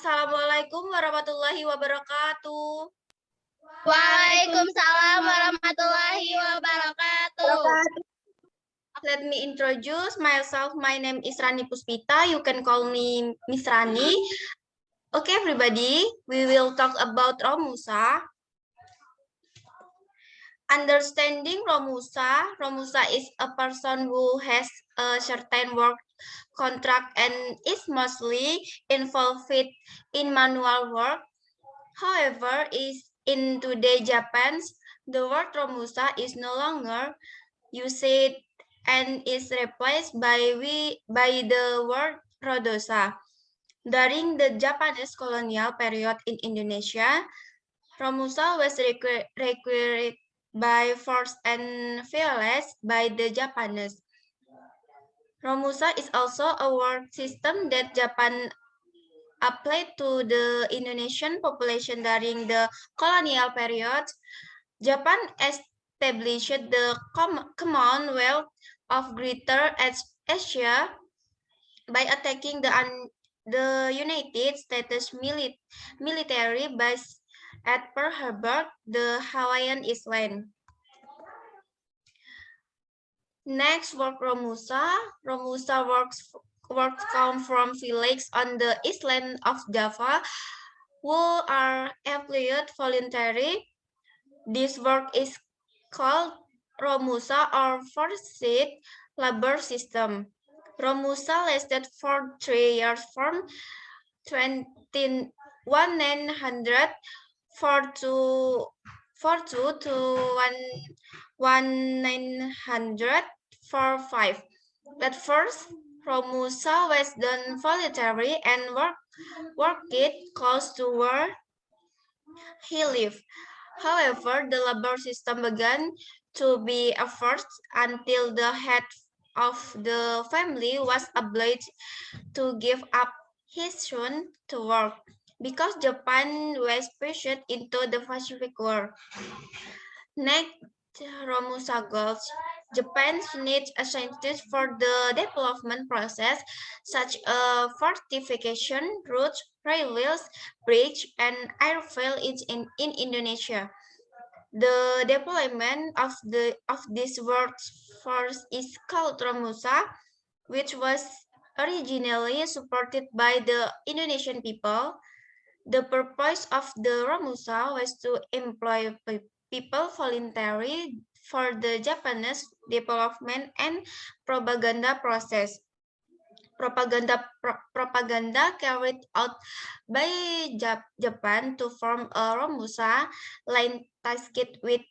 Assalamualaikum warahmatullahi wabarakatuh. Waalaikumsalam warahmatullahi wabarakatuh. Let me introduce myself. My name is Rani Puspita. You can call me Miss Rani. Okay, everybody, we will talk about Romusa. Understanding Romusa. Romusa is a person who has a certain work contract and is mostly involved in manual work. However, in today's Japan, the word Romusa is no longer used and is replaced by the word Rodosa. During the Japanese colonial period in Indonesia, Romusa was required by force and violence by the Japanese. Romusa is also a word system that Japan applied to the Indonesian population during the colonial period. Japan established the Commonwealth of Greater Asia by attacking the United States military base at Pearl Harbor, the Hawaiian island. Next, work Romusa. Romusa works come from villages on the island of Java who are employed voluntarily. This work is called Romusa or forced labor system. Romusa lasted for 3 years from 1942 to 1945. At first, Romusa was done voluntarily and worked close to where he lived. However, the labor system began to be enforced until the head of the family was obliged to give up his son to work because Japan was pushed into the Pacific War. Next, Romusa goals. Japan needs a scientist for the development process, such as fortification, roads, railways, bridge, and airfield in Indonesia. The deployment of this workforce is called Romusa, which was originally supported by the Indonesian people. The purpose of the Romusa was to employ people voluntarily for the Japanese development and propaganda process. Propaganda carried out by Japan to form a Romusa line tasked with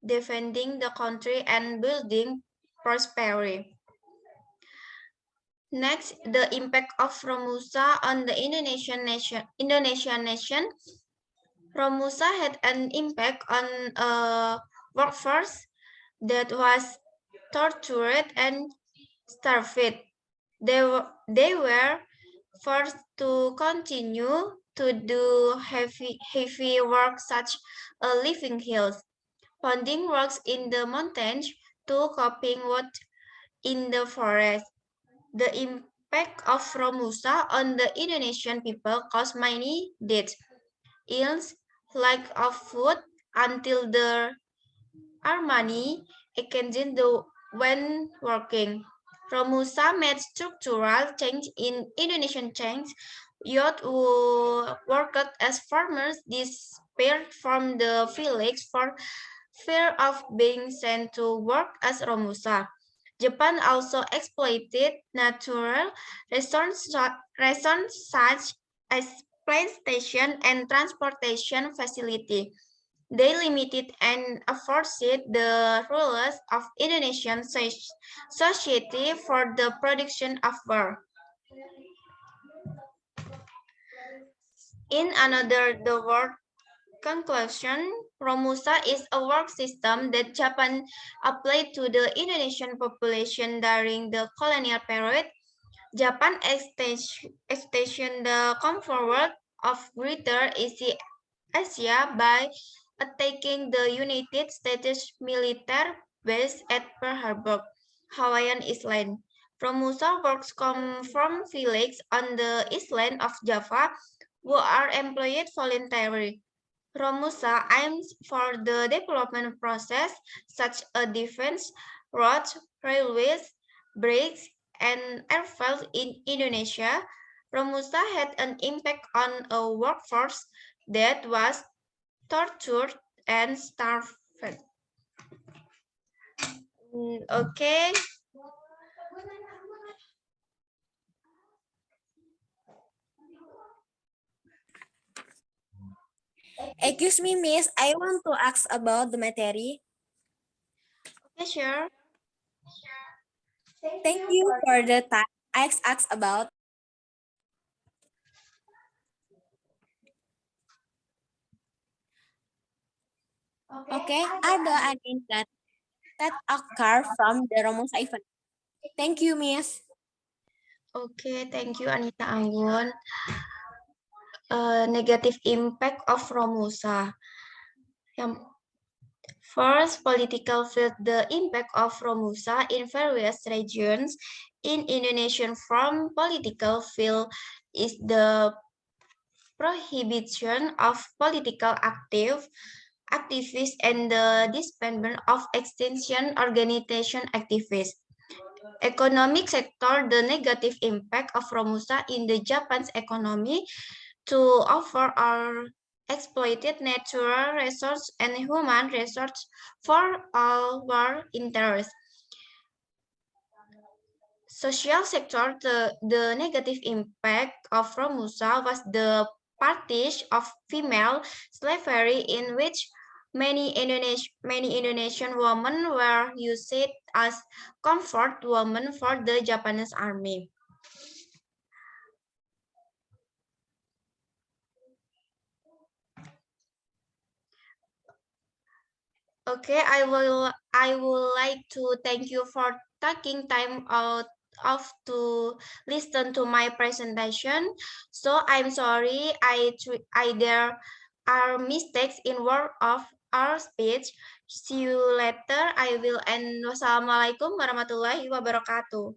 defending the country and building prosperity. Next, the impact of Romusa on the Indonesian nation. Romusa had an impact on a workforce that was tortured and starved. They were forced to continue to do heavy work such as lifting hills, pounding rocks in the mountains, to chopping wood in the forest. The impact of Romusa on the Indonesian people caused many deaths, ills, lack of food, until the Armani occasioned when working. Romusa made structural change in Indonesian change. Youth who worked as farmers disappeared from the village for fear of being sent to work as Romusa. Japan also exploited natural resources such as plane station and transportation facility. They limited and enforced the rules of Indonesian society for the production of war. In another, the word conclusion, Romusa is a work system that Japan applied to the Indonesian population during the colonial period. Japan extended the Commonwealth of Greater Asia by attacking the United States military base at Pearl Harbor, Hawaiian island. Romusa works come from villages on the island of Java who are employed voluntarily. Romusa aims for the development process such as defense, roads, railways, bridges, and airfields in Indonesia. Romusa had an impact on a workforce that was tortured and starved. Okay. Excuse me, Miss. I want to ask about the material. Okay, sure. Thank you for the time I asked about. Okay, are the events that occur from the Romusa event? Thank you, Miss. Okay, thank you, Anita Anggun. Negative impact of Romusa. Yang first, political field, the impact of Romusa in various regions in Indonesian from political field is the prohibition of political activists and the disbandment of extension organization activists. Economic sector, the negative impact of Romusa in the Japan's economy to offer our exploited natural resources and human resources for all our interests. Social sector, the negative impact of Romusa was the practice of female slavery in which many Indonesian women were used as comfort women for the Japanese army. Okay, I would like to thank you for taking time out of to listen to my presentation. So I'm sorry there are mistakes in word of our speech. See you later. I will end. Wassalamualaikum warahmatullahi wabarakatuh.